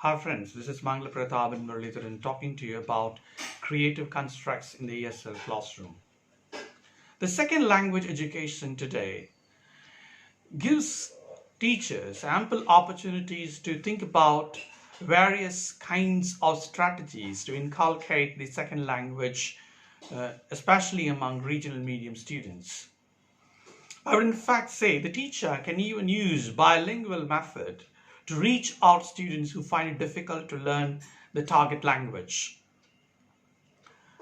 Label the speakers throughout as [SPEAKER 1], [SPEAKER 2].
[SPEAKER 1] Hi friends, this is Mangalaprathaban talking to you about creative constructs in the ESL classroom. The second language education today gives teachers ample opportunities to think about various kinds of strategies to inculcate the second language, especially among regional medium students. I would in fact say the teacher can even use bilingual method to reach out students who find it difficult to learn the target language.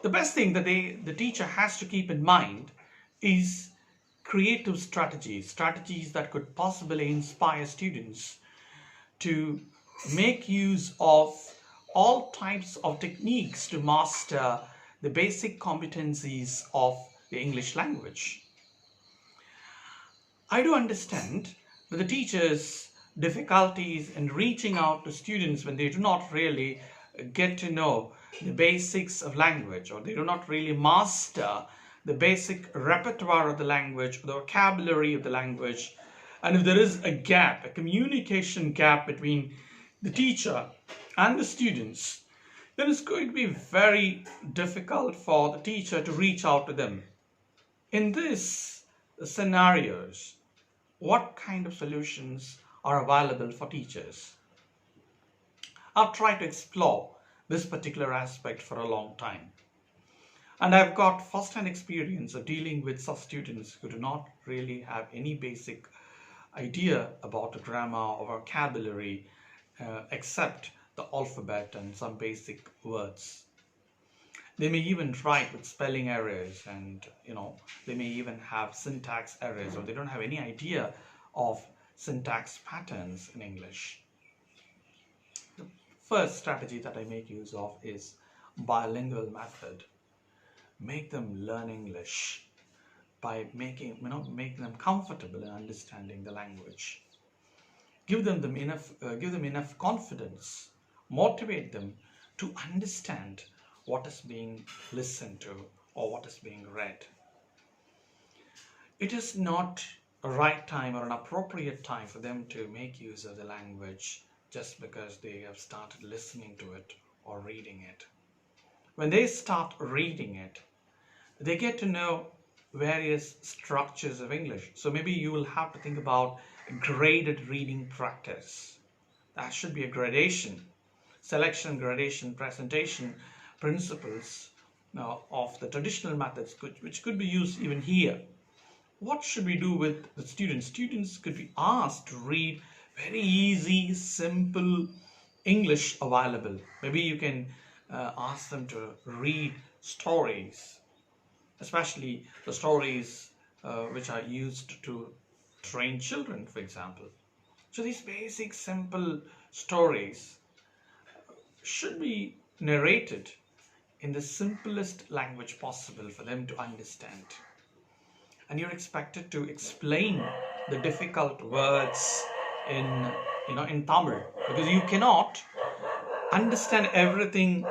[SPEAKER 1] The best thing that the teacher has to keep in mind is creative strategies that could possibly inspire students to make use of all types of techniques to master the basic competencies of the English language. I do understand that the teachers' difficulties in reaching out to students when they do not really get to know the basics of language, or they do not really master the basic repertoire of the language, the vocabulary of the language, and if there is a gap, a communication gap between the teacher and the students, then it's going to be very difficult for the teacher to reach out to them. In these scenarios, what kind of solutions are available for teachers? I've tried to explore this particular aspect for a long time. And I've got first-hand experience of dealing with such students who do not really have any basic idea about the grammar or vocabulary except the alphabet and some basic words. They may even write with spelling errors, and they may even have syntax errors, or they don't have any idea of syntax patterns in English. The first strategy that I make use of is bilingual method. Make them learn English by making them comfortable in understanding the language. Give them enough confidence, motivate them to understand what is being listened to or what is being read. It is not a right time or an appropriate time for them to make use of the language just because they have started listening to it or reading it. When they start reading it, they get to know various structures of English. So maybe you will have to think about graded reading practice. That should be a gradation, selection, gradation, presentation principles of the traditional methods which could be used even here. What should we do with the students? Students could be asked to read very easy, simple English available. Maybe you can ask them to read stories, especially the stories which are used to train children, for example. So these basic, simple stories should be narrated in the simplest language possible for them to understand. And you're expected to explain the difficult words in Tamil, because you cannot understand everything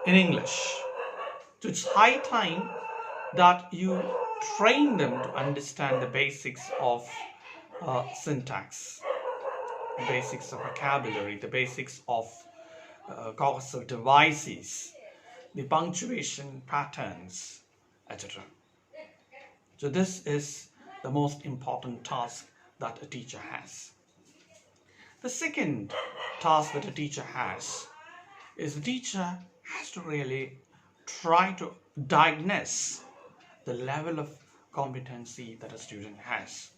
[SPEAKER 1] in English. So it's high time that you train them to understand the basics of syntax, the basics of vocabulary, the basics of causal devices, the punctuation patterns, etc. So this is the most important task that a teacher has. The second task that a teacher has is the teacher has to really try to diagnose the level of competency that a student has.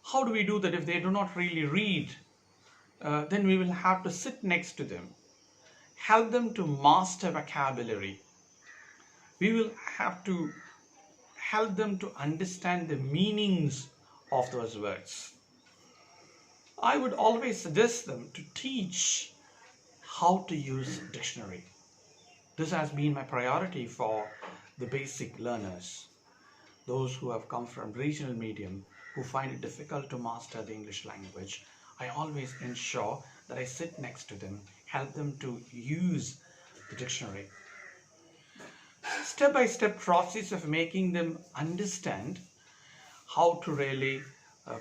[SPEAKER 1] How do we do that? If they do not really read, then we will have to sit next to them, help them to master vocabulary. We will have to help them to understand the meanings of those words. I would always suggest them to teach how to use dictionary. This has been my priority for the basic learners, those who have come from regional medium, who find it difficult to master the English language. I always ensure that I sit next to them, help them to use the dictionary. Step-by-step process of making them understand how to really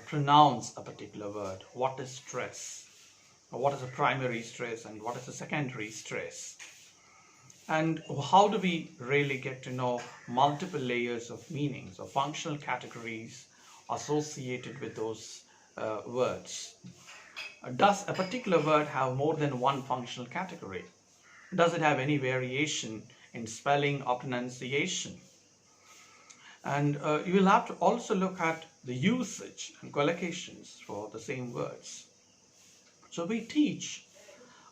[SPEAKER 1] pronounce a particular word. What is stress? what is the primary stress and what is the secondary stress. And how do we really get to know multiple layers of meanings or functional categories associated with those words? Does a particular word have more than one functional category? Does it have any variation in spelling or pronunciation? And you will have to also look at the usage and collocations for the same words. So we teach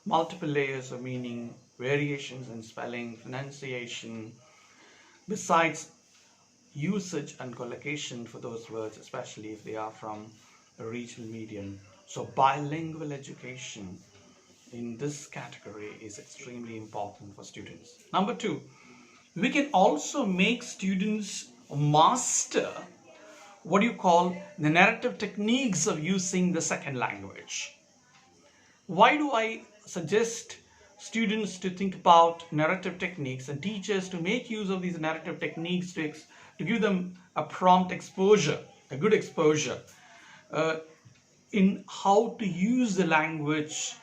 [SPEAKER 1] multiple layers of meaning, variations in spelling, pronunciation, besides usage and collocation for those words, especially if they are from a regional medium. So bilingual education in this category is extremely important for students. Number two, we can also make students master what you call the narrative techniques of using the second language. Why do I suggest students to think about narrative techniques and teachers to make use of these narrative techniques to give them a prompt exposure, a good exposure in how to use the language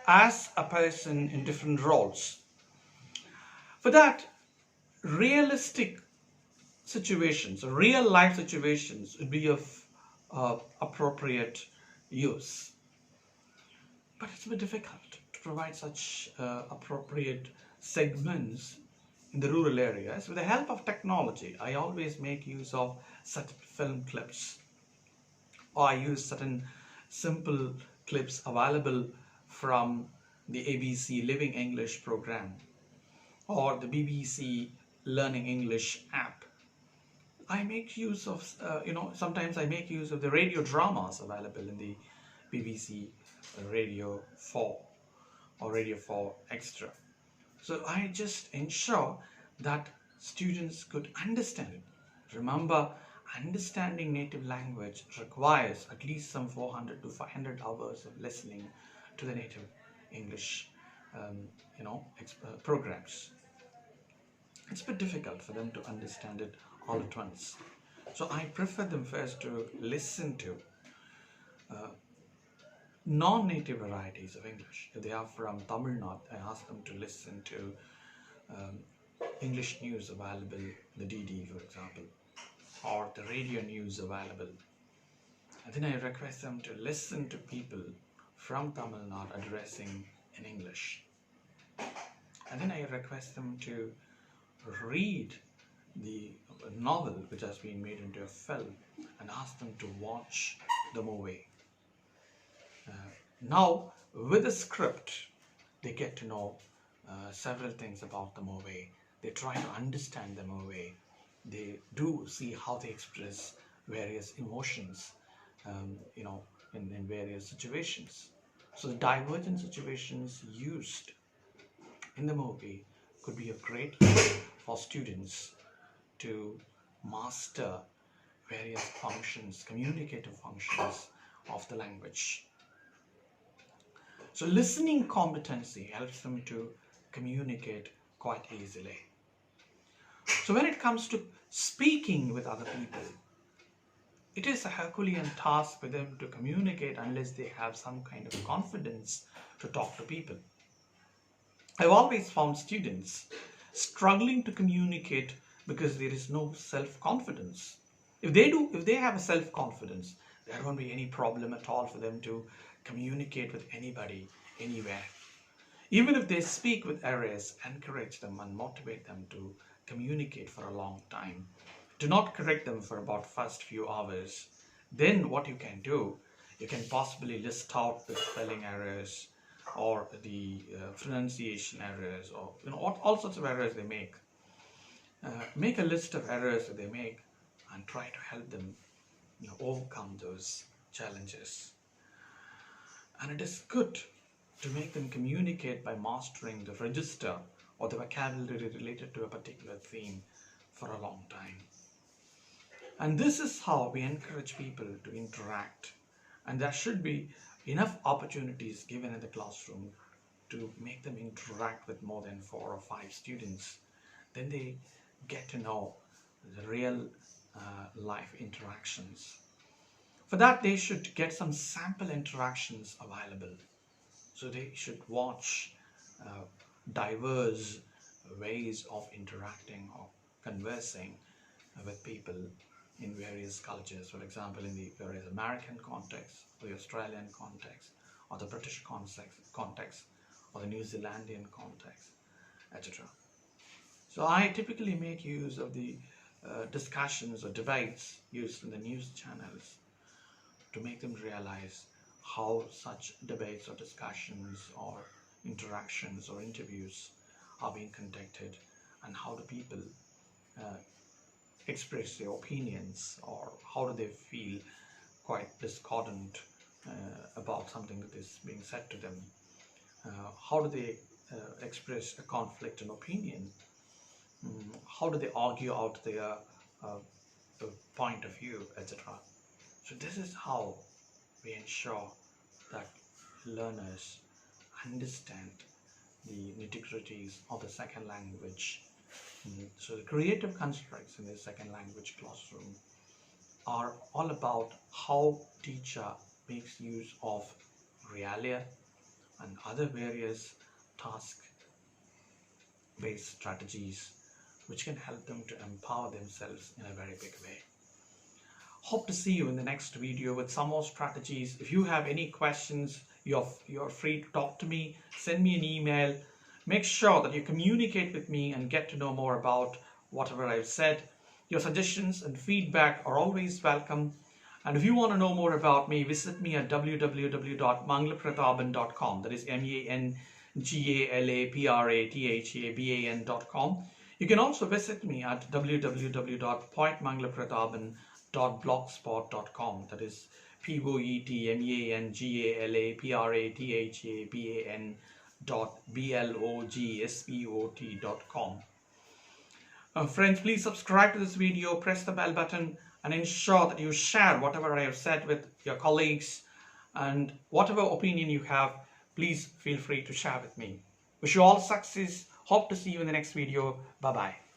[SPEAKER 1] as a person in different roles? For that, realistic situations, real life situations would be of appropriate use. But it's a bit difficult to provide such appropriate segments in the rural areas. With the help of technology, I always make use of certain film clips, or I use certain simple clips available from the ABC Living English program or the BBC Learning English app. I make use of, sometimes I make use of the radio dramas available in the BBC Radio 4 or Radio 4 Extra. So I just ensure that students could understand it. Remember, understanding native language requires at least some 400 to 500 hours of listening to the native English programs. It's a bit difficult for them to understand it all at once. So I prefer them first to listen to non-native varieties of English. If they are from Tamil Nadu, I ask them to listen to English news available, the DD for example, or the radio news available. And then I request them to listen to people from Tamil Nadu addressing in English. And then I request them to read the novel which has been made into a film and ask them to watch the movie. Now, with the script, they get to know several things about the movie. They try to understand the movie. They do see how they express various emotions, in various situations. So the divergent situations used in the movie could be a great help for students to master various functions, communicative functions of the language. So listening competency helps them to communicate quite easily. So when it comes to speaking with other people, it is a Herculean task for them to communicate unless they have some kind of confidence to talk to people. I've always found students struggling to communicate because there is no self-confidence. If they have a self-confidence, there won't be any problem at all for them to communicate with anybody, anywhere. Even if they speak with errors, encourage them and motivate them to communicate for a long time. Do not correct them for about first few hours. Then what you can do, you can possibly list out the spelling errors or the pronunciation errors, or all sorts of errors they make. Make a list of errors that they make and try to help them overcome those challenges. And it is good to make them communicate by mastering the register or the vocabulary related to a particular theme for a long time. And this is how we encourage people to interact. And there should be enough opportunities given in the classroom to make them interact with more than 4 or 5 students. Then they get to know the real life interactions. For that, they should get some sample interactions available. So they should watch diverse ways of interacting or conversing with people in various cultures. For example, in the various American context, or the Australian context, or the British context, or the New Zealandian context, etc. So I typically make use of the discussions or debates used in the news channels to make them realize how such debates or discussions or interactions or interviews are being conducted, and how do people uh, express their opinions, or how do they feel quite discordant about something that is being said to them. How do they express a conflict in opinion? How do they argue out their point of view, etc. So this is how we ensure that learners understand the nitty-gritties of the second language. So the creative constructs in the second language classroom are all about how teacher makes use of realia and other various task-based strategies which can help them to empower themselves in a very big way. Hope to see you in the next video with some more strategies. If you have any questions, you're free to talk to me, send me an email. Make sure that you communicate with me and get to know more about whatever I've said. Your suggestions and feedback are always welcome. And if you want to know more about me, visit me at www.mangalaprathaban.com. That is MANGALAPRATHABAN.com. You can also visit me at www.poetmangalaprathaban.blogspot.com. That is POETMANGALAPRATHABAN.blogspot.com. Friends, please subscribe to this video, press the bell button, and ensure that you share whatever I have said with your colleagues, and whatever opinion you have, please feel free to share with me. Wish you all success. Hope to see you in the next video. Bye-bye.